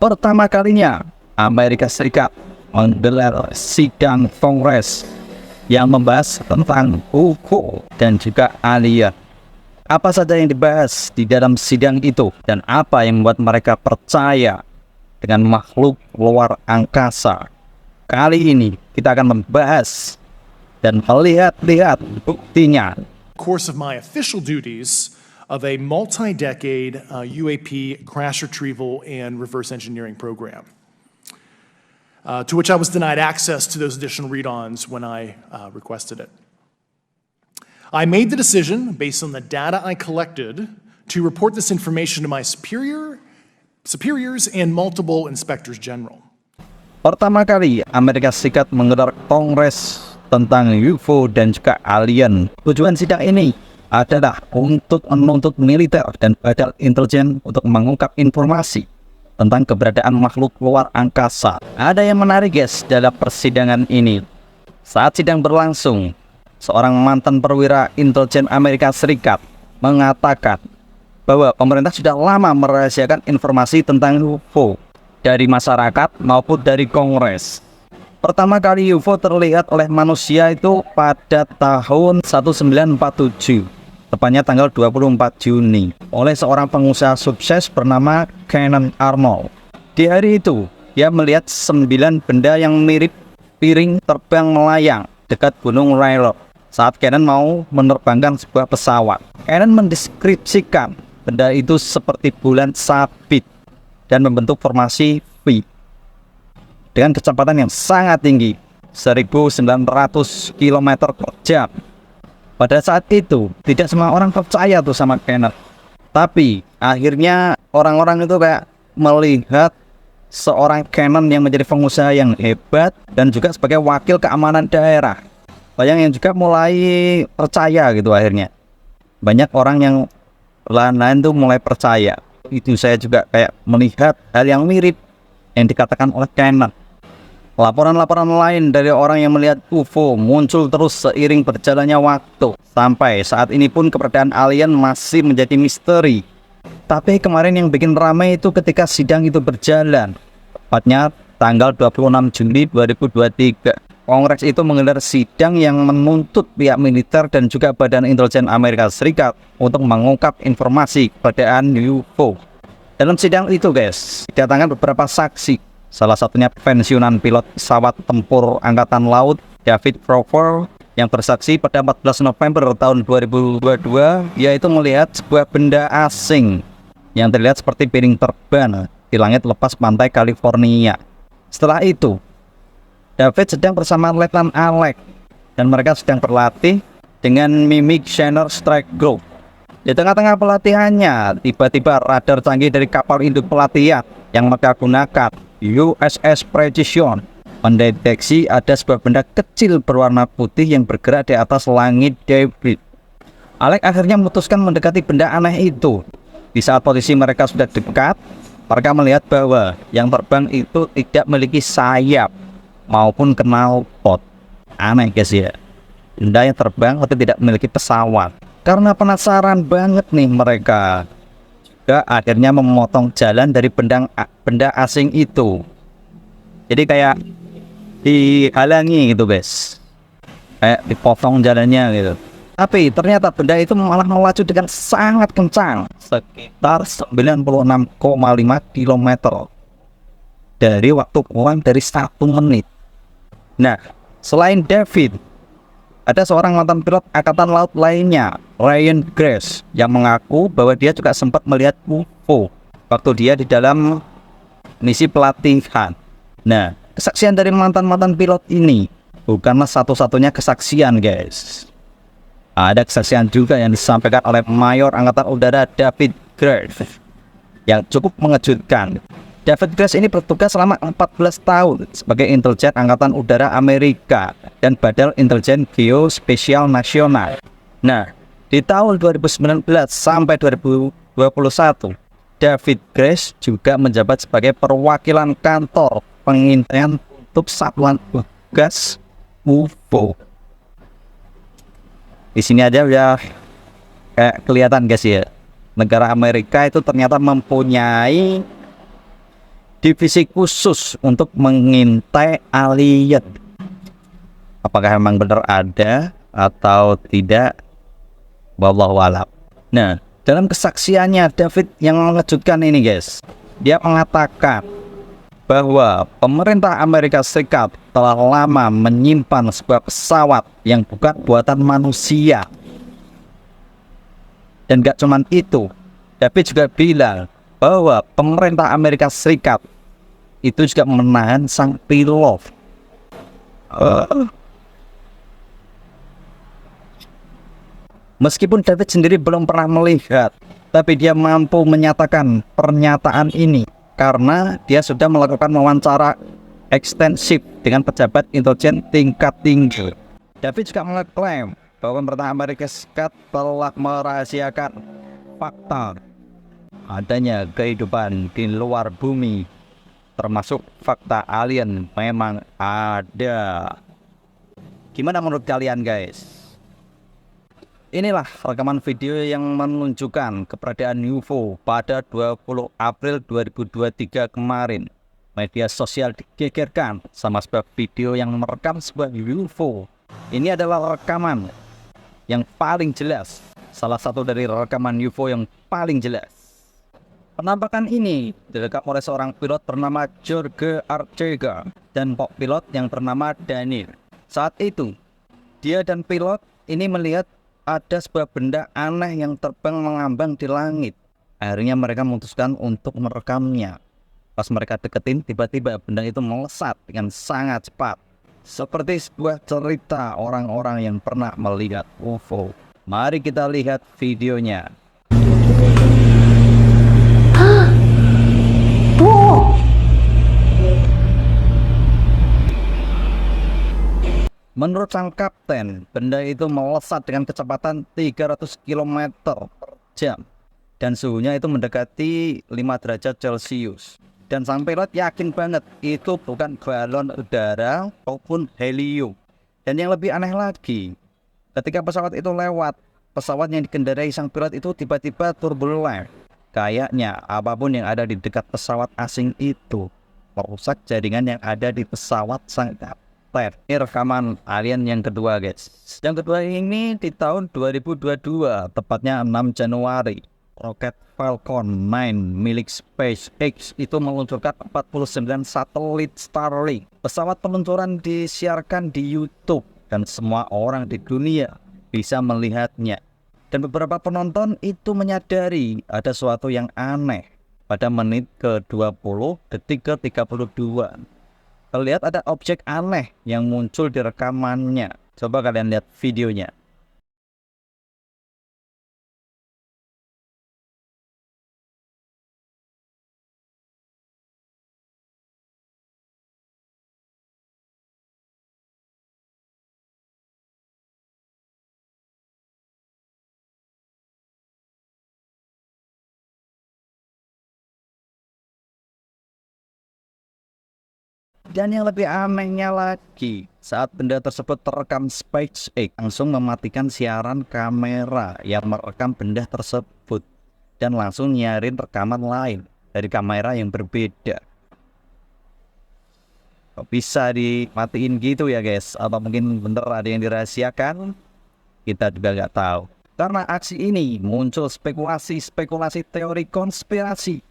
pertama kalinya Amerika Serikat menggelar sidang Kongres yang membahas tentang UFO dan juga alien. Apa saja yang dibahas di dalam sidang itu dan apa yang membuat mereka percaya dengan makhluk luar angkasa? Kali ini kita akan membahas dan melihat-lihat buktinya. Course of my official duties of a multi-decade UAP crash retrieval and reverse engineering program, to which I was denied access to those additional read-ons when I requested it. I made the decision, based on the data I collected, to report this information to my superiors and multiple inspectors general. Pertama kali Amerika Serikat menggelar kongres tentang UFO dan juga alien. Tujuan sidang ini adalah untuk menuntut militer dan badan intelijen untuk mengungkap informasi tentang keberadaan makhluk luar angkasa. Ada yang menarik guys dalam persidangan ini. Saat sidang berlangsung, seorang mantan perwira intelijen Amerika Serikat mengatakan bahwa pemerintah sudah lama merahasiakan informasi tentang UFO dari masyarakat maupun dari Kongres. Pertama kali UFO terlihat oleh manusia itu pada tahun 1947, tepatnya tanggal 24 Juni, oleh seorang pengusaha sukses bernama Kenneth Arnold. Di hari itu, dia melihat 9 benda yang mirip piring terbang melayang dekat Gunung Railroad saat Kenneth mau menerbangkan sebuah pesawat. Kenneth mendeskripsikan benda itu seperti bulan sabit dan membentuk formasi V dengan kecepatan yang sangat tinggi, 1.900 km per jam. Pada saat itu, tidak semua orang percaya tuh sama Kenneth. Tapi, akhirnya orang-orang itu kayak melihat seorang Kenneth yang menjadi pengusaha yang hebat dan juga sebagai wakil keamanan daerah. Banyak yang juga mulai percaya gitu akhirnya. Banyak orang yang lain-lain tuh mulai percaya. Itu saya juga kayak melihat hal yang mirip yang dikatakan oleh Kenneth. Laporan-laporan lain dari orang yang melihat UFO muncul terus seiring berjalannya waktu. Sampai saat ini pun keberadaan alien masih menjadi misteri. Tapi kemarin yang bikin ramai itu ketika sidang itu berjalan. Tepatnya tanggal 26 Juli 2023. Kongres itu menggelar sidang yang menuntut pihak militer dan juga Badan Intelijen Amerika Serikat untuk mengungkap informasi keberadaan UFO. Dalam sidang itu guys, didatangkan beberapa saksi. Salah satunya pensiunan pilot pesawat tempur Angkatan Laut David Frower yang bersaksi pada 14 November tahun 2022, yaitu melihat sebuah benda asing yang terlihat seperti piring terbang di langit lepas pantai California. Setelah itu, David sedang bersama Letnan Alec dan mereka sedang berlatih dengan Mimic Shanner Strike Group. Di tengah-tengah pelatihannya, tiba-tiba radar canggih dari kapal induk pelatihan yang mereka gunakan, USS Precision, mendeteksi ada sebuah benda kecil berwarna putih yang bergerak di atas langit David. Alec akhirnya memutuskan mendekati benda aneh itu. Di saat posisi mereka sudah dekat, mereka melihat bahwa yang terbang itu tidak memiliki sayap maupun knalpot. Aneh guys ya, benda yang terbang tapi tidak memiliki pesawat. Karena penasaran banget nih mereka, juga akhirnya memotong jalan dari benda asing itu. Jadi kayak dihalangi gitu guys, kayak dipotong jalannya gitu. Tapi ternyata benda itu malah melaju dengan sangat kencang, sekitar 96,5 km dari waktu kurang dari 1 menit. Nah, selain David, ada seorang mantan pilot Angkatan Laut lainnya, Ryan Grace, yang mengaku bahwa dia juga sempat melihat UFO waktu dia di dalam misi pelatihan. Nah, kesaksian dari mantan-mantan pilot ini bukanlah satu-satunya kesaksian guys. Ada kesaksian juga yang disampaikan oleh Mayor Angkatan Udara David Grace yang cukup mengejutkan. David Grace ini bertugas selama 14 tahun sebagai intelijen Angkatan Udara Amerika dan Badan Intelijen Geospasial Nasional. Nah, di tahun 2019 sampai 2021, David Grace juga menjabat sebagai perwakilan kantor pengintaian untuk Satuan Tugas UFO. Di sini aja udah kayak kelihatan guys ya, negara Amerika itu ternyata mempunyai divisi khusus untuk mengintai alien. Apakah memang benar ada atau tidak? Wallahu a'lam. Nah, dalam kesaksiannya David yang mengejutkan ini guys, dia mengatakan bahwa pemerintah Amerika Serikat telah lama menyimpan sebuah pesawat yang bukan buatan manusia. Dan gak cuman itu, David juga bilang bahwa pemerintah Amerika Serikat itu juga menahan sang pilot. Meskipun David sendiri belum pernah melihat, tapi dia mampu menyatakan pernyataan ini karena dia sudah melakukan wawancara ekstensif dengan pejabat intelijen tingkat tinggi. David juga mengklaim bahwa pemerintah Amerika Serikat telah merahasiakan fakta adanya kehidupan di luar bumi, termasuk fakta alien memang ada. Gimana menurut kalian guys? Inilah rekaman video yang menunjukkan keberadaan UFO pada 20 April 2023 kemarin. Media sosial digegerkan sama sebuah video yang merekam sebuah UFO. Ini adalah rekaman yang paling jelas, salah satu dari rekaman UFO yang paling jelas. Penampakan ini direkam oleh seorang pilot bernama Jorge Arcega dan pilot yang bernama Daniel. Saat itu, dia dan pilot ini melihat ada sebuah benda aneh yang terbang mengambang di langit. Akhirnya mereka memutuskan untuk merekamnya. Pas mereka deketin, tiba-tiba benda itu melesat dengan sangat cepat. Seperti sebuah cerita orang-orang yang pernah melihat UFO. Mari kita lihat videonya. Menurut sang kapten, benda itu melesat dengan kecepatan 300 km per jam. Dan suhunya itu mendekati 5 derajat Celcius. Dan sang pilot yakin banget itu bukan balon udara maupun helium. Dan yang lebih aneh lagi, ketika pesawat itu lewat, pesawat yang dikendarai sang pilot itu tiba-tiba turbulen. Kayaknya apapun yang ada di dekat pesawat asing itu merusak jaringan yang ada di pesawat sang kapten. Ini rekaman alien yang kedua guys. Yang kedua ini di tahun 2022, tepatnya 6 Januari. Roket Falcon 9 milik SpaceX itu meluncurkan 49 satelit Starlink. Pesawat peluncuran disiarkan di YouTube dan semua orang di dunia bisa melihatnya. Dan beberapa penonton itu menyadari ada sesuatu yang aneh pada menit ke-20 detik ke-32. Terlihat ada objek aneh yang muncul di rekamannya. Coba kalian lihat videonya. Dan yang lebih anehnya lagi, saat benda tersebut terekam SpaceX langsung mematikan siaran kamera yang merekam benda tersebut dan langsung nyarin rekaman lain dari kamera yang berbeda. Kok bisa dimatiin gitu ya guys? Atau mungkin bener ada yang dirahasiakan? Kita juga nggak tahu. Karena aksi ini muncul spekulasi teori konspirasi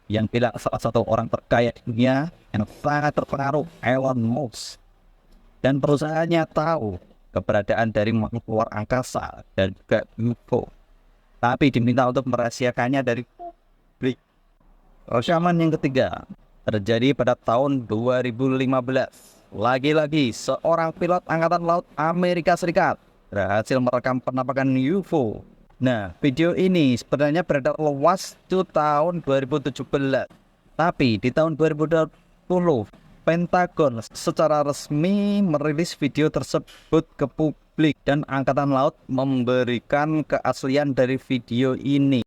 yang bilang salah satu orang terkaya di dunia yang sangat terpengaruh, Elon Musk, dan perusahaannya tahu keberadaan dari makhluk luar angkasa dan juga UFO, tapi diminta untuk merahasiakannya dari publik. Rekaman yang ketiga terjadi pada tahun 2015. Lagi-lagi seorang pilot angkatan laut Amerika Serikat berhasil merekam penampakan UFO. Nah, video ini sebenarnya beredar luas di tahun 2017. Tapi di tahun 2020, Pentagon secara resmi merilis video tersebut ke publik dan Angkatan Laut memberikan keaslian dari video ini.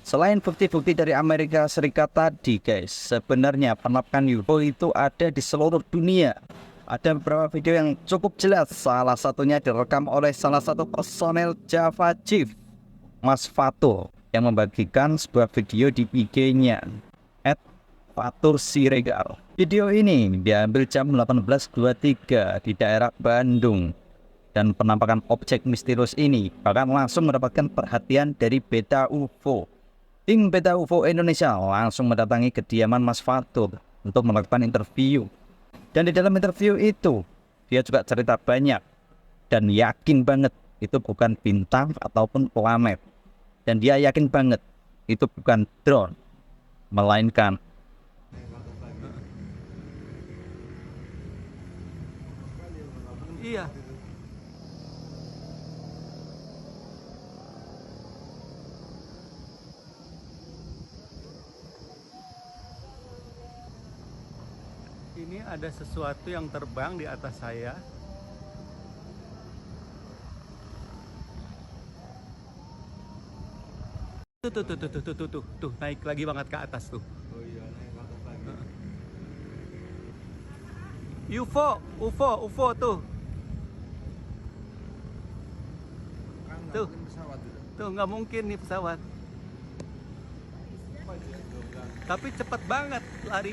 Selain bukti-bukti dari Amerika Serikat tadi guys, sebenarnya penampakan UFO itu ada di seluruh dunia. Ada beberapa video yang cukup jelas, salah satunya direkam oleh salah satu personel Java Chief, Mas Fatur, yang membagikan sebuah video di IG-nya @fatursiregar. Video ini diambil jam 18.23 di daerah Bandung. Dan penampakan objek misterius ini bahkan langsung mendapatkan perhatian dari Beta UFO. Tim Beta UFO Indonesia langsung mendatangi kediaman Mas Fatur untuk melakukan interview. Dan di dalam interview itu, dia juga cerita banyak dan yakin banget itu bukan bintang ataupun planet. Dan dia yakin banget itu bukan drone, melainkan iya. Ini ada sesuatu yang terbang di atas saya. Tuh, naik lagi banget ke atas tuh. Oh iya, naik ke atas lagi. UFO tuh. Tuh, tuh nggak mungkin nih pesawat. Tapi cepat banget lari.